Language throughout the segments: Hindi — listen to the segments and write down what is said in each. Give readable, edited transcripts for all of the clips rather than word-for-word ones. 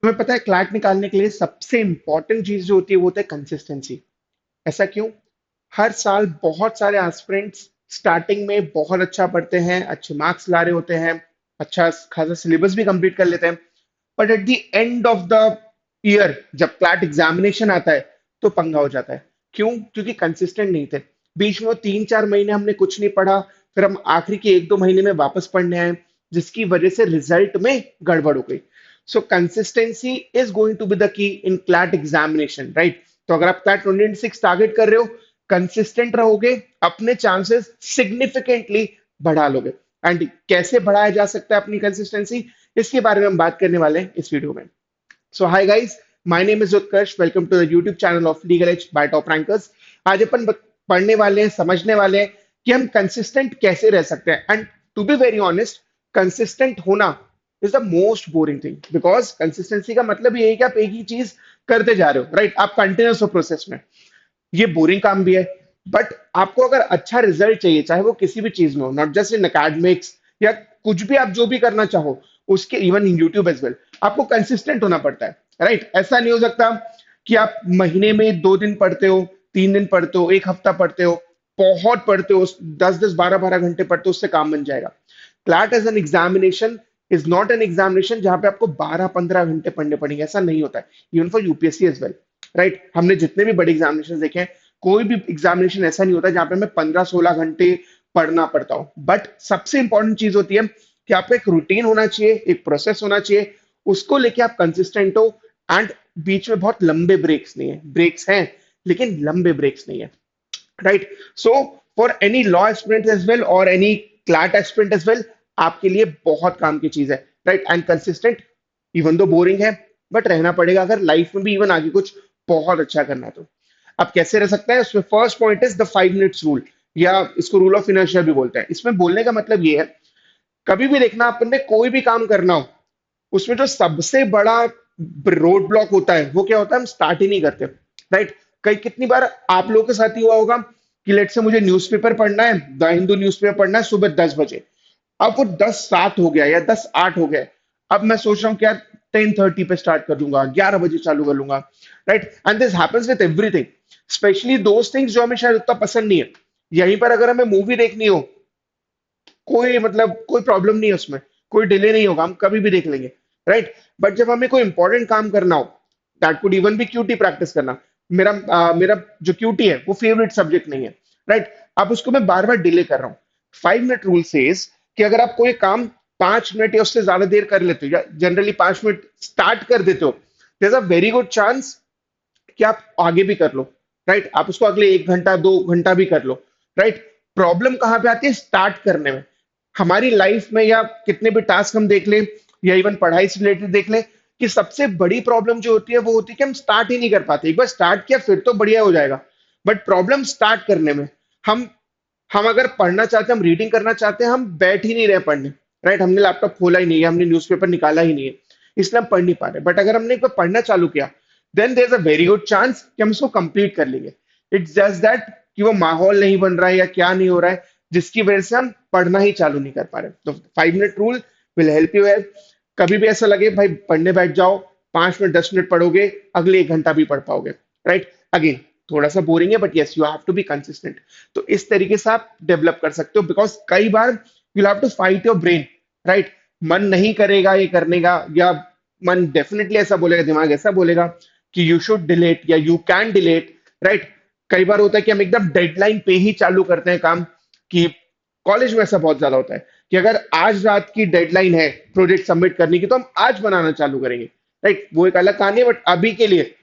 तुम्हें पता है क्लैट निकालने के लिए सबसे इंपॉर्टेंट चीज जो होती है वो होता है कंसिस्टेंसी। ऐसा क्यों? हर साल बहुत सारे एस्पिरेंट्स स्टार्टिंग में बहुत अच्छा पढ़ते हैं, अच्छे मार्क्स ला रहे होते हैं, अच्छा खासा सिलेबस भी कंप्लीट कर लेते हैं, but at the end of the year जब क्लैट एग्जामिनेशन आता है तो पंगा हो जाता है। क्यों? क्योंकि कंसिस्टेंट नहीं थे। बीच में वो 3-4 महीने हमने कुछ नहीं पढ़ा, फिर हम आखिरी के 1-2 महीने में वापस पढ़ने आए, जिसकी वजह से रिजल्ट में गड़बड़ हो गई। So consistency is going to be the key in CLAT examination, right? तो अगर आप क्लैट 2026 टारगेट कर रहे हो, कंसिस्टेंट रहोगे, अपने चांसेस सिग्निफिकेंटली बढ़ा लोगे। एंड कैसे बढ़ाया जा सकता है अपनी कंसिस्टेंसी, इसके बारे में हम बात करने वाले हैं इस वीडियो में। So hi guys, my name is Utkarsh, welcome to the YouTube channel of legal edge by top rankers. आज अपन पढ़ने वाले हैं, समझने वाले हैं कि हम कंसिस्टेंट कैसे रह सकते हैं। And to be very honest, consistent होना is the most boring thing, because consistency का मतलब ये है कि आप एक ही चीज करते जा रहे हो, राइट? आप कंटिन्यूस हो प्रोसेस में। ये बोरिंग काम भी है, बट आपको अगर अच्छा रिजल्ट चाहिए, चाहे वो किसी भी चीज में हो, नॉट जस्ट इन एकेडमिक्स या कुछ भी, आप जो भी करना चाहो, उसके even in YouTube as well, आपको कंसिस्टेंट होना पड़ता है, राइट? ऐसा नहीं हो सकता कि आप महीने में 2 दिन पढ़ते हो, 3 दिन पढ़ते हो, एक हफ्ता पढ़ते हो, बहुत पढ़ते हो, 10-10 12-12 घंटे पढ़ते हो, उससे काम बन जाएगा। CLAT as an examination is not an examination जहां पे आपको 12-15 घंटे पढ़ने पड़ेंगे, ऐसा नहीं होता है। Even for UPSC as well, right? हमने जितने भी बड़े एग्जामिनेशन देखे हैं, कोई भी एग्जामिनेशन ऐसा नहीं होता जहां पे हमें 15-16 घंटे पढ़ना पड़ता हो। बट सबसे इंपॉर्टेंट चीज होती है कि आपका एक रूटीन होना चाहिए, एक प्रोसेस होना चाहिए, उसको लेके आप कंसिस्टेंट हो। एंड बीच में बहुत लंबे ब्रेक्स नहीं है, ब्रेक्स हैं लेकिन लंबे ब्रेक्स नहीं है, right? So for any law aspirant as well और any CLAT aspirant as well, आपके लिए बहुत काम की चीज है, right? And consistent even though boring है, बट रहना पड़ेगा अगर लाइफ में भी इवन आगे कुछ बहुत अच्छा करना है तो। अब कैसे रह सकता है? उसमें first point is the 5 minutes rule, या इसको रूल ऑफ इनर्शिया भी बोलते हैं। इसमें बोलने का मतलब ये है, कभी भी देखना, अपन ने कोई भी काम करना हो, उसमें जो सबसे बड़ा रोड ब्लॉक होता है वो क्या होता है? हम स्टार्ट ही नहीं करते, राइट? कई कितनी बार आप लोगों के साथ ही हुआ होगा कि लेट से मुझे न्यूज़पेपर पढ़ना है, द हिंदू न्यूज़पेपर पढ़ना है सुबह 10 बजे। अब वो 10:07 हो गया या 10:08 हो गया। अब मैं सोच रहा हूँ कि यार 10:30 पे स्टार्ट कर दूंगा, 11 बजे चालू कर लूंगा, right? And this happens with everything, specially those things जो हमें शायद उतना पसंद नहीं है। यहीं पर अगर हमें मूवी देखनी हो, कोई मतलब कोई प्रॉब्लम नहीं है उसमें, कोई डिले नहीं होगा, हम कभी भी देख लेंगे, राइट? बट जब हमें कोई इंपॉर्टेंट काम करना हो, दैट कुड इवन भी क्यूटी प्रैक्टिस करना, मेरा जो क्यूटी है वो फेवरेट सब्जेक्ट नहीं है, राइट? अब उसको मैं बार बार डिले कर रहा हूँ। 5 मिनट रूल सेज कि अगर आप कोई काम 5 मिनट या उससे ज्यादा देर कर लेते हो, या जनरली 5 मिनट स्टार्ट कर देते हो, there a very good chance कि आप आगे भी कर लो, राइट? आप उसको अगले 1 घंटा 2 घंटा भी कर लो, राइट? प्रॉब्लम कहां पे आती है? स्टार्ट करने में। हमारी लाइफ में या कितने भी टास्क हम देख लें, या इवन पढ़ाई से रिलेटेड देख लें, कि सबसे बड़ी प्रॉब्लम जो होती है वो होती है कि हम स्टार्ट ही नहीं कर पाते। एक बार स्टार्ट किया फिर तो बढ़िया हो जाएगा, बट प्रॉब्लम स्टार्ट करने में। हम हम अगर पढ़ना चाहते हैं, हम रीडिंग करना चाहते हैं, हम बैठ ही नहीं रहे पढ़ने, राइट? हमने लैपटॉप खोला ही नहीं है, हमने न्यूज़पेपर निकाला ही नहीं है, इसलिए हम पढ़ नहीं पा रहे। बट अगर हमने एक बार पढ़ना चालू किया, then there is a very good chance कि हम इसको कंप्लीट कर लेंगे। इट्स जस्ट दैट कि वो माहौल नहीं बन रहा है या क्या नहीं हो रहा है, जिसकी वजह से हम पढ़ना ही चालू नहीं कर पा रहे। तो 5 minute rule will help you है। कभी भी ऐसा लगे भाई पढ़ने बैठ जाओ, 5 मिनट 10 मिनट पढ़ोगे, अगले 1 घंटा भी पढ़ पाओगे, राइट? अगेन थोड़ा सा बोरिंग है, but yes you have to be consistent. तो इस तरीके से आप डेवलप कर सकते हो, बिकॉज कई बार you have to fight your brain, right? मन नहीं करेगा ये करने का, या मन डेफिनेटली ऐसा बोलेगा, दिमाग ऐसा बोलेगा कि यू शुड डिलेट या यू कैन डिलेट, राइट? कई बार होता है कि हम एकदम डेडलाइन पे ही चालू करते हैं काम, कि कॉलेज में ऐसा बहुत ज्यादा होता है कि अगर आज रात की डेडलाइन है प्रोजेक्ट सबमिट करने की, तो हम आज बनाना चालू करेंगे, राइट? वो एक अलग कहानी है, बट अभी के लिए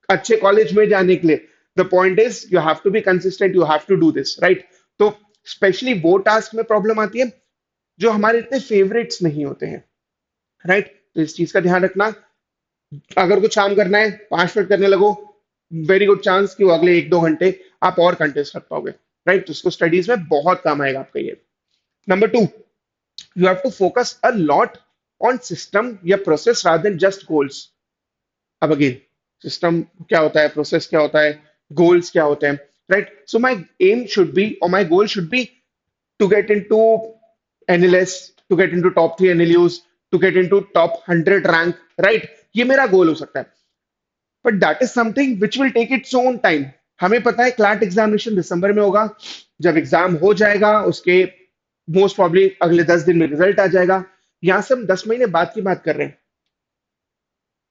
अच्छे कॉलेज में जाने के लिए the point is you have to be consistent, you have to do this, right? तो स्पेशली वो टास्क में प्रॉब्लम आती है जो हमारे इतने फेवरेट्स नहीं होते हैं, राइट? तो इस चीज का ध्यान रखना। अगर कुछ काम करना है, 5 मिनट करने लगो, वेरी गुड चांस कि वो अगले 1-2 घंटे आप और कंटेस्ट रख पाओगे, राइट? तो उसको स्टडीज में बहुत काम आएगा आपका ये। Number 2, you have to focus a lot on system या process rather than just goals. अब अगेन, सिस्टम क्या होता है, प्रोसेस क्या होता है, गोल्स क्या होते हैं, right? So my aim should be और my goal should be to get into NLS, to get into top 3 NLUs, to get into top 100 rank, right? ये मेरा गोल हो सकता है, but that is something which will take its own time. हमें पता है क्लैट एग्जामिनेशन दिसंबर में होगा, जब एग्जाम हो जाएगा उसके मोस्ट प्रॉब्ली अगले 10 दिन में रिजल्ट आ जाएगा। यहां से हम 10 महीने बाद की बात कर रहे हैं,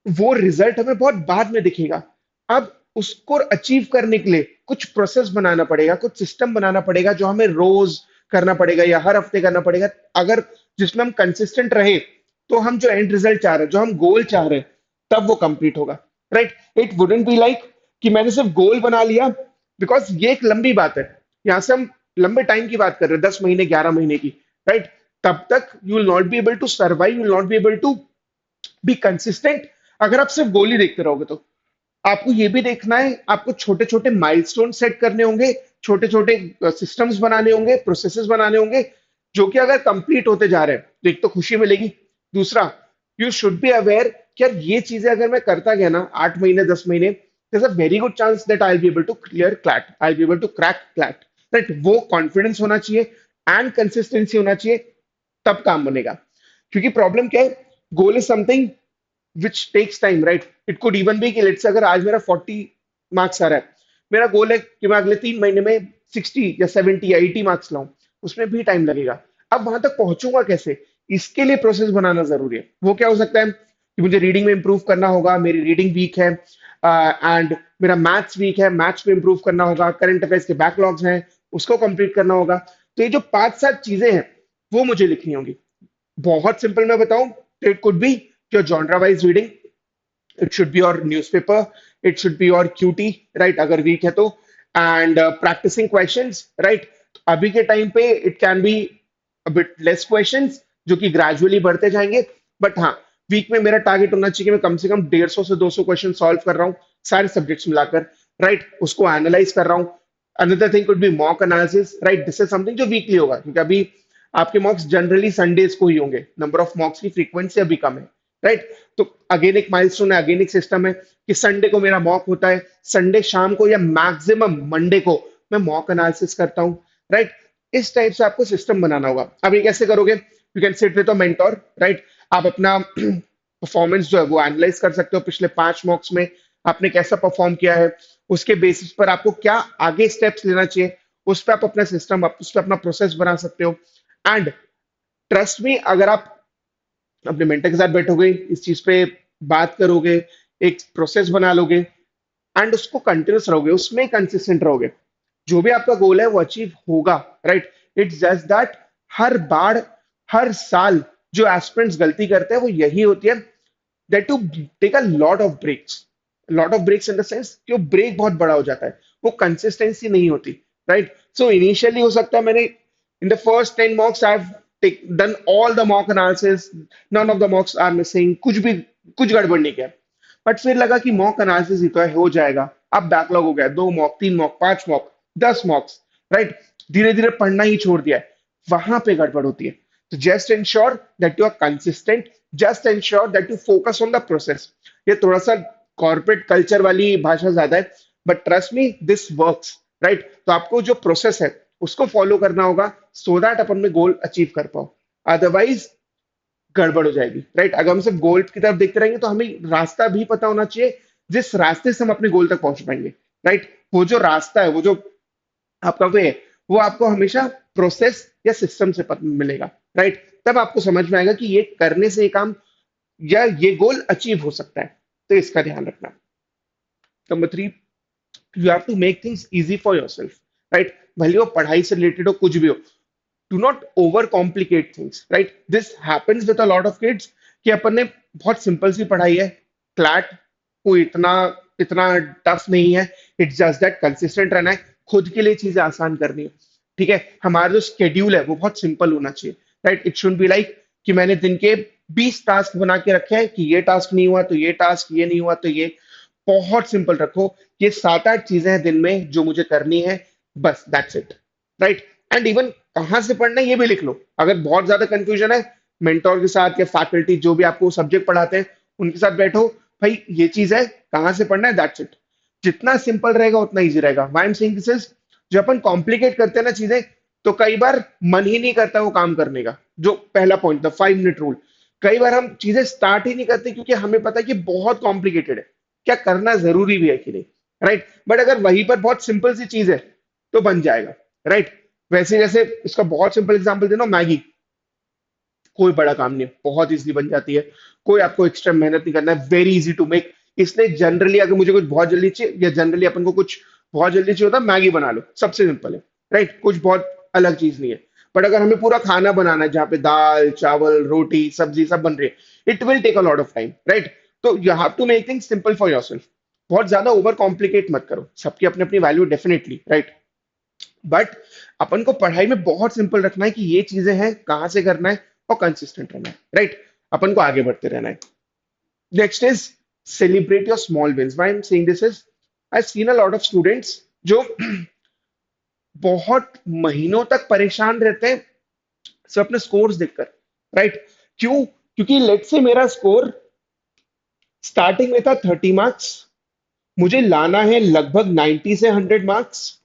वो रिजल्ट हमें बहुत बाद में दिखेगा। अब उसको अचीव करने के लिए कुछ प्रोसेस बनाना पड़ेगा, कुछ सिस्टम बनाना पड़ेगा जो हमें रोज करना पड़ेगा या हर हफ्ते करना पड़ेगा, अगर जिसमें हम कंसिस्टेंट रहे तो हम जो एंड रिजल्ट चाह रहे हैं, जो हम गोल चाह रहे हैं, तब वो कंप्लीट होगा। Right, it wouldn't be like कि मैंने सिर्फ गोल बना लिया, बिकॉज ये एक लंबी बात है। यहां से हम लंबे टाइम की बात कर रहे हैं, 10 महीने 11 महीने की। राइट, तब तक you will not be able to survive, you will not be able to be consistent अगर आप सिर्फ गोल ही देखते रहोगे तो। आपको ये भी देखना है, आपको छोटे छोटे माइलस्टोन सेट करने होंगे, छोटे छोटे सिस्टम्स बनाने होंगे, प्रोसेसेस बनाने होंगे, जो कि अगर कंप्लीट होते जा रहे हैं तो एक तो खुशी मिलेगी, दूसरा यू शुड बी अवेयर कि यार ये चीजें अगर मैं करता गया ना 8 महीने 10 महीने, there's a very good chance that I'll be able to clear CLAT, I'll be able to crack CLAT। Right, वो कॉन्फिडेंस होना चाहिए एंड कंसिस्टेंसी होना चाहिए, तब काम बनेगा। क्योंकि प्रॉब्लम क्या है, goal is something which takes time. Right, it could even be कि लेट्स से अगर आज मेरा 40 मार्क्स आ रहा है, मेरा गोल है कि मैं अगले 3 महीने में 60 या 70 या 80 मार्क्स लाऊं, उसमें भी टाइम लगेगा। अब वहां तक पहुंचूंगा कैसे, इसके लिए प्रोसेस बनाना जरूरी है। वो क्या हो सकता है कि मुझे रीडिंग में इंप्रूव करना होगा, मेरी रीडिंग वीक है, एंड मेरा मैथ्स वीक है, मैथ्स में इंप्रूव करना होगा, करंट अफेयर्स के बैकलॉग्स हैं, उसको कंप्लीट करना होगा। तो ये जो 5 7 चीजें हैं वो मुझे लिखनी होंगी। बहुत सिंपल मैं बताऊं, it could be your genre wise reading, it should be your newspaper, it should be your QT. Right, अगर वीक है तो, एंड प्रैक्टिसिंग क्वेश्चंस। राइट, अभी के टाइम पे it can be a bit less questions जो कि ग्रेजुअली बढ़ते जाएंगे, बट हाँ, वीक में मेरा टारगेट होना चाहिए कि मैं कम से कम 150 से 200 क्वेश्चन सॉल्व कर रहा हूँ, सारे सब्जेक्ट्स मिलाकर। राइट, उसको एनालाइज कर रहा हूँ। Another thing could be mock analysis. Right, this is something जो वीकली होगा, क्योंकि अभी आपके मॉक्स जनरली संडेज को ही होंगे, नंबर ऑफ मॉक्स की फ्रीक्वेंसी अभी कम है। राइट, तो अगेन एक माइलस्टोन है, अगेन एक सिस्टम है कि संडे को मेरा मॉक होता है, संडे शाम को या मैक्सिमम मंडे को मैं मॉक एनालिसिस करता हूँ। राइट, इस टाइप से आपको सिस्टम बनाना होगा। अब ये कैसे करोगे, you can sit with a mentor. Right, आप अपना परफॉर्मेंस जो है वो एनालाइज कर सकते हो, पिछले 5 मॉक्स में आपने कैसा परफॉर्म किया है, उसके बेसिस पर आपको क्या आगे स्टेप्स लेना चाहिए, उस पर आप अपना सिस्टम, आप उस पर अपना प्रोसेस बना सकते हो। एंड ट्रस्ट में, अगर आप अपने मेंटर के साथ बैठोगे, इस चीज पे बात करोगे, एक प्रोसेस बना लोगे एंड उसको कंटिन्यूस रहोगे, उसमें कंसिस्टेंट रहोगे, जो भी आपका गोल है वो अचीव होगा। राइट, इट्स जस्ट दैट हर बार, हर साल जो एस्पिरेंट्स गलती करते हैं वो यही होती है, that to take a lot of breaks. Lot of breaks in the sense कि वो ब्रेक बहुत बड़ा हो जाता है, वो कंसिस्टेंसी नहीं होती। राइट, सो इनिशियली हो सकता है मैंने in the first 10 mocks I have done all the mock analysis, none of the mocks are missing, कुछ भी कुछ गड़बड़ नहीं किया, बट फिर लगा कि मॉक एनालिसिस ही तो है, हो जाएगा। अब बैकलॉग हो गया, 2 मॉक 3 मॉक 5 मॉक 10 मॉक्स। राइट, धीरे धीरे पढ़ना ही छोड़ दिया है, वहां पे गड़बड़ होती है। तो just ensure that you are consistent, just ensure that you focus on the process. ये थोड़ा सा कॉर्पोरेट कल्चर वाली भाषा ज्यादा है, but trust me this works. Right, तो आपको जो प्रोसेस है उसको फॉलो करना होगा, सो दैट अपन में गोल अचीव कर पाओ, अदरवाइज गड़बड़ हो जाएगी। राइट, अगर हम सिर्फ गोल की तरफ देखते रहेंगे तो हमें रास्ता भी पता होना चाहिए, जिस रास्ते से हम अपने गोल तक पहुंच पाएंगे। राइट, वो जो रास्ता है, वो जो आपका वे है, वो आपको हमेशा प्रोसेस या सिस्टम से मिलेगा। राइट, तब आपको समझ में आएगा कि ये करने से ये काम या ये गोल अचीव हो सकता है। तो इसका ध्यान रखना। Number 3, you have to make things easy for yourself. Right, भले वो पढ़ाई से रिलेटेड हो, कुछ भी हो, do not overcomplicate things. Right, this happens with a lot of kids कि अपन ने बहुत सिंपल सी पढ़ाई है, क्लैट कोई इतना इतना टफ नहीं है, इट्स जस्ट दैट कंसिस्टेंट रहना है, खुद के लिए चीजें आसान करनी है। ठीक है, हमारा जो स्केड्यूल है वो बहुत सिंपल होना चाहिए। Right, it should be like कि मैंने दिन के 20 टास्क बना के रखे हैं कि ये टास्क नहीं हुआ तो ये टास्क, ये नहीं हुआ तो ये। बहुत सिंपल रखो, ये 7 8 चीजें हैं दिन में जो मुझे करनी है, बस that's it. Right, and even कहाँ से पढ़ना है ये भी लिख लो। अगर बहुत ज्यादा कंफ्यूजन है, मेंटोर के साथ या फैकल्टी जो भी आपको सब्जेक्ट पढ़ाते हैं उनके साथ बैठो, भाई ये चीज है, कहाँ से पढ़ना है, दैट्स इट। जितना सिंपल रहेगा उतना इजी रहेगा। Why am saying this is, जब अपन कॉम्प्लिकेट करते हैं ना चीजें, तो कई बार मन ही नहीं करता वो काम करने का। जो पहला पॉइंट था 5 मिनट रूल, कई बार हम चीजें स्टार्ट ही नहीं करते क्योंकि हमें पता है कि बहुत कॉम्प्लिकेटेड है, क्या करना जरूरी भी है कि नहीं, राइट। बट अगर वहीं पर बहुत सिंपल सी चीज है तो बन जाएगा, राइट। वैसे जैसे इसका बहुत सिंपल एग्जांपल देना, मैगी। कोई बड़ा काम नहीं है, बहुत इजीली बन जाती है। कोई आपको एक्स्ट्रा मेहनत नहीं करना है, वेरी इजी टू मेक। इसलिए जनरली अगर मुझे कुछ बहुत जल्दी चाहिए या जनरली अपन को कुछ बहुत जल्दी चाहिए होता है, मैगी बना लो, सबसे सिंपल है, राइट। कुछ बहुत अलग चीज नहीं है। बट अगर हमें पूरा खाना बनाना है जहाँ पे दाल चावल रोटी सब्जी सब बन रही है, it will take a lot of time, right. तो you have to make things simple for yourself. बहुत ज्यादा ओवर कॉम्प्लिकेट मत करो, सबकी अपनी अपनी वैल्यू डेफिनेटली, राइट। बट अपन को पढ़ाई में बहुत सिंपल रखना है कि ये चीजें हैं, कहाँ से करना है और कंसिस्टेंट रहना है, राइट। अपन को आगे बढ़ते रहना है। Next is celebrate your small wins. Why I am saying this is, I seen a lot of students जो बहुत महीनों तक परेशान रहते हैं सिर्फ अपने स्कोर्स देखकर, राइट। क्यों? क्योंकि लेट से मेरा स्कोर स्टार्टिंग में था 30 मार्क्स, मुझे लाना है लगभग 90 से 100 मार्क्स,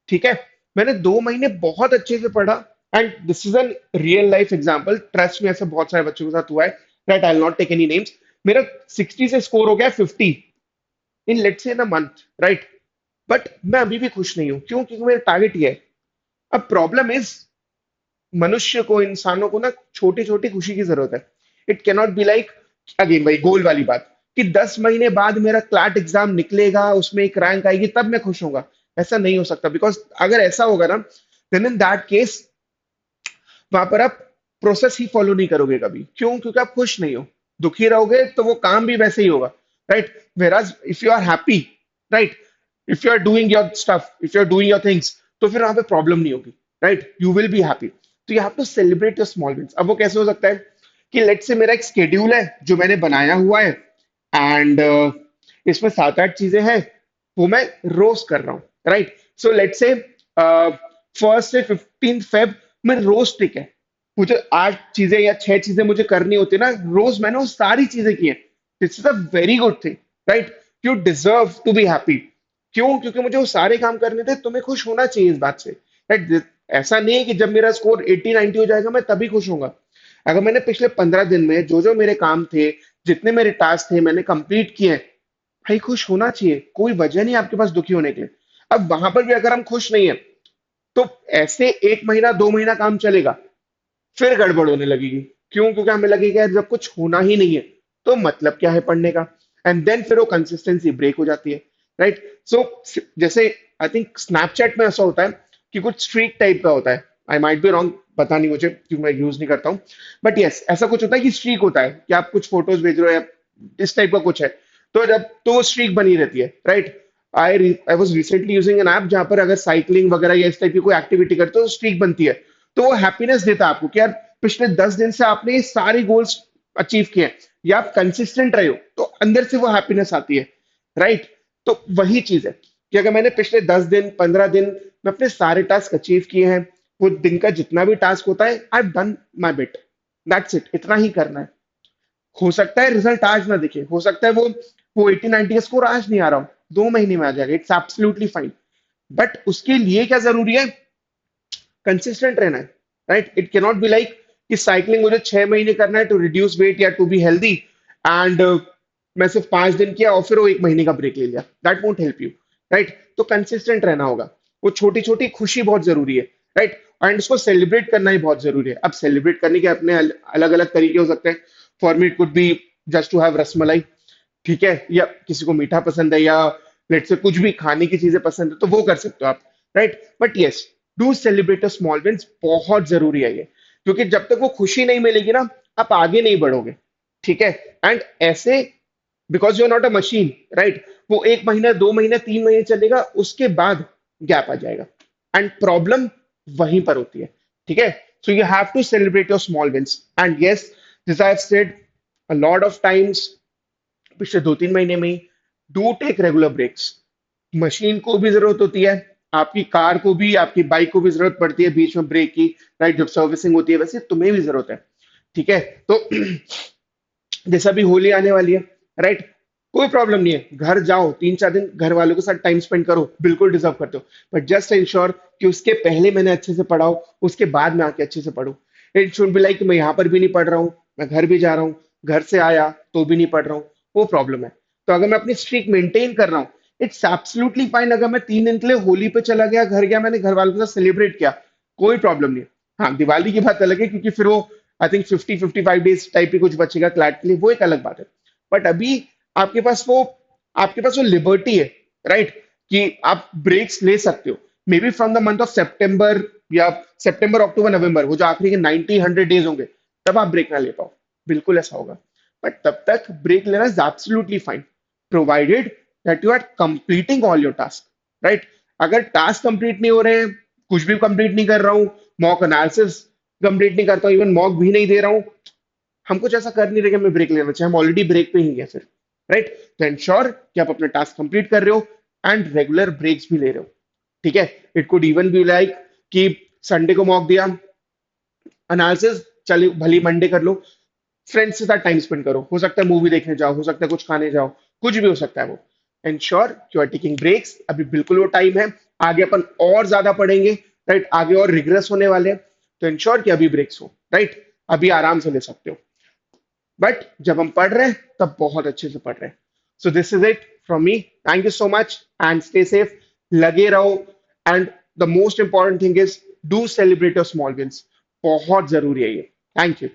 ठीक है। मैंने 2 महीने बहुत अच्छे से पढ़ा, and this is an real life example, trust me, ऐसे बहुत सारे बच्चों के साथ हुआ है, right. I will not take any names. मेरा 60 से स्कोर हो गया 50 in let's say in a month, right. But मैं अभी भी खुश नहीं हूं, क्यों? क्योंकि मेरा टारगेट ये है। अब प्रॉब्लम इज, मनुष्य को, इंसानों को ना छोटी छोटी खुशी की जरूरत है। It cannot be like, again वही गोल वाली बात, कि 10 महीने बाद मेरा क्लैट एग्जाम निकलेगा, उसमें एक रैंक आएगी तब मैं खुश होऊंगा। ऐसा नहीं हो सकता, बिकॉज अगर ऐसा होगा ना, देन इन दैट केस वहां पर आप प्रोसेस ही फॉलो नहीं करोगे कभी। क्यों? क्योंकि आप खुश नहीं हो, दुखी रहोगे तो वो काम भी वैसे ही होगा, right. Whereas if you are happy, right, if you are doing your stuff, if you are doing your things, तो फिर वहां पे प्रॉब्लम नहीं होगी, right. You will be happy. तो you have to celebrate your small wins. अब वो कैसे हो सकता है कि लेट से मेरा एक स्केड्यूल है जो मैंने बनाया हुआ है, एंड इसमें 7 8 चीजें हैं, वो मैं रोज कर रहा हूँ, राइट। सो लेट से 1 से 15 फेब में रोज टिक है, मुझे 8 चीजें या 6 चीजें मुझे करनी होती है ना, रोज मैंने वो सारी चीजें की हैं। This is a very good thing, right. You deserve to be happy. क्यों? क्योंकि मुझे वो सारे काम करने थे। तुम्हें खुश होना चाहिए इस बात से, राइट। ऐसा नहीं है कि जब मेरा स्कोर 80 90 हो जाएगा मैं तभी खुश होऊंगा। अगर मैंने पिछले 15 दिन में जो जो मेरे काम थे, जितने मेरे टास्क थे, मैंने कंप्लीट किए हैं, भाई खुश होना चाहिए। कोई वजह नहीं आपके पास दुखी होने के लिए। अब वहां पर भी अगर हम खुश नहीं है, तो ऐसे 1 महीना 2 महीना काम चलेगा, फिर गड़बड़ होने लगेगी। क्यों? क्योंकि हमें लगेगा यार जब कुछ होना ही नहीं है तो मतलब क्या है पढ़ने का, एंड देन फिर वो कंसिस्टेंसी ब्रेक हो जाती है, राइट। सो जैसे आई थिंक स्नैपचैट में ऐसा होता है कि कुछ स्ट्रीक टाइप का होता है, आई माइट बी रॉन्ग, पता नहीं मुझे क्योंकि मैं यूज नहीं करता हूँ। बट यस, ऐसा कुछ होता है कि स्ट्रीक होता है कि आप कुछ फोटोज भेज रहे हो या इस टाइप का कुछ है, तो जब तो वो स्ट्रीक बनी रहती है, right. I was recently using an app जहां पर अगर साइकिलिंग वगैरह या इस टाइप की कोई एक्टिविटी करते हो तो स्ट्रीक बनती है। तो वो हैप्पीनेस देता है आपको कि यार पिछले 10 दिन से आपने ये सारे गोल्स अचीव किए हैं, या आप कंसिस्टेंट रहे हो, तो अंदर से वो हैप्पीनेस आती है, राइट। तो वही चीज है कि अगर मैंने पिछले 10 दिन 15 दिन में अपने सारे टास्क अचीव किए हैं, वो दिन का जितना भी टास्क होता है, आई have done my bit, that's it, इतना ही करना है। हो सकता है रिजल्ट आज ना दिखे, हो सकता है वो 80 90 का स्कोर आज नहीं आ रहा हो, 2 महीने में आ जाएगा, इट्स एब्सोल्युटली फाइन। बट उसके लिए क्या जरूरी है? कंसिस्टेंट रहना है, right. It cannot be like कि साइकिलिंग मुझे 6 महीने करना है टू रिड्यूस वेट या टू बी हेल्दी, एंड मैं सिर्फ 5 दिन किया और फिर वो 1 महीने का ब्रेक ले लिया, that won't help you, right. तो कंसिस्टेंट रहना होगा। वो छोटी छोटी खुशी बहुत जरूरी है, राइट। एंड उसको सेलिब्रेट करना ही बहुत जरूरी है। अब सेलिब्रेट करने के अपने अलग अलग तरीके हो सकते हैं। For me it could be just to have rasmalai, ठीक है, या किसी को मीठा पसंद है, या लेट से कुछ भी खाने की चीजें पसंद है तो वो कर सकते हो आप, right. But yes, do celebrate a small wins, बहुत जरूरी है ये। क्योंकि जब तक वो खुशी नहीं मिलेगी ना, आप आगे नहीं बढ़ोगे, ठीक है। एंड ऐसे, because you are not a machine, right, वो 1 महीना 2 महीना 3 महीने चलेगा, उसके बाद गैप आ जाएगा, एंड प्रॉब्लम वहीं पर होती है, ठीक है। So you have to celebrate your small wins, and yes, this I have said a lot of times पिछले 2 3 महीने में ही, do take regular breaks. Machine को भी जरूरत होती है, आपकी कार को भी, आपकी बाइक को भी जरूरत पड़ती है बीच में ब्रेक की, राइट। जब सर्विसिंग होती है वैसे तुम्हें भी जरूरत है, ठीक है। तो जैसा भी होली आने वाली है, राइट, कोई प्रॉब्लम नहीं है, घर जाओ 3 4 दिन घर वालों के साथ टाइम स्पेंड करो, बिल्कुल डिजर्व करते हो। बट जस्ट इंश्योर कि उसके पहले मैंने अच्छे से पढ़ा हो, उसके बाद में आके अच्छे से पढ़ो। इट शुड बी लाइक मैं यहाँ पर भी नहीं पढ़ रहा हूँ, मैं घर भी जा रहा हूँ, घर से आया तो भी नहीं पढ़ रहा हूँ, वो प्रॉब्लम है। तो अगर मैं अपनी स्ट्रीक मेंटेन कर रहा हूँ, इट्स एब्सोल्युटली फाइन। अगर मैं 3 दिन के लिए होली पे चला गया, घर गया, मैंने घर वालों के साथ सेलिब्रेट किया, कोई प्रॉब्लम नहीं है। हाँ, दिवाली की बात अलग है, क्योंकि फिर वो आई थिंक 50-55 डेज टाइप ही कुछ बचेगा क्लैट के लिए, वो एक अलग बात है। बट अभी आपके पास वो आपके पास वो लिबर्टी है, राइट, कि आप ब्रेक्स ले सकते हो। May be from the month of September, या सितंबर अक्टूबर नवंबर, वो जो आखिरी के 90-100 डेज होंगे, तब आप ब्रेक ना ले पाओ, बिल्कुल ऐसा होगा। बट तब तक ब्रेक लेना is absolutely fine, provided that you are completing all your task, right. अगर टास्क कंप्लीट नहीं हो रहे हैं, कुछ भी कंप्लीट नहीं कर रहा हूँ, मॉक एनालिसिस कंप्लीट नहीं करता हूँ, इवन मॉक भी नहीं दे रहा हूँ, हम कुछ ऐसा कर नहीं रहे कि हमें ब्रेक लेना चाहिए, हम ऑलरेडी ब्रेक पे ही हैं फिर, राइट। तो इंश्योर कि आप अपना टास्क कंप्लीट कर रहे हो एंड रेगुलर ब्रेक्स भी ले रहे हो, ठीक है। It could even be like कि संडे को मॉक दिया, एनालिसिस चलिए भली मंडे कर लो, फ्रेंड्स के साथ टाइम स्पेंड करो, हो सकता है मूवी देखने जाओ, हो सकता है कुछ खाने जाओ, कुछ भी हो सकता है वो। Ensure you are taking breaks, अभी बिल्कुल वो टाइम है। आगे अपन और ज्यादा पढ़ेंगे, राइट, आगे और रिग्रेस होने वाले हैं, तो इंश्योर कि अभी ब्रेक्स हो, राइट, अभी आराम से ले सकते हो। बट जब हम पढ़ रहे हैं तब बहुत अच्छे से पढ़ रहे हैं। So this is it from me, thank you so much and stay safe, लगे रहो। And the most important thing is do celebrate your small wins, बहुत जरूरी है ये। Thank you.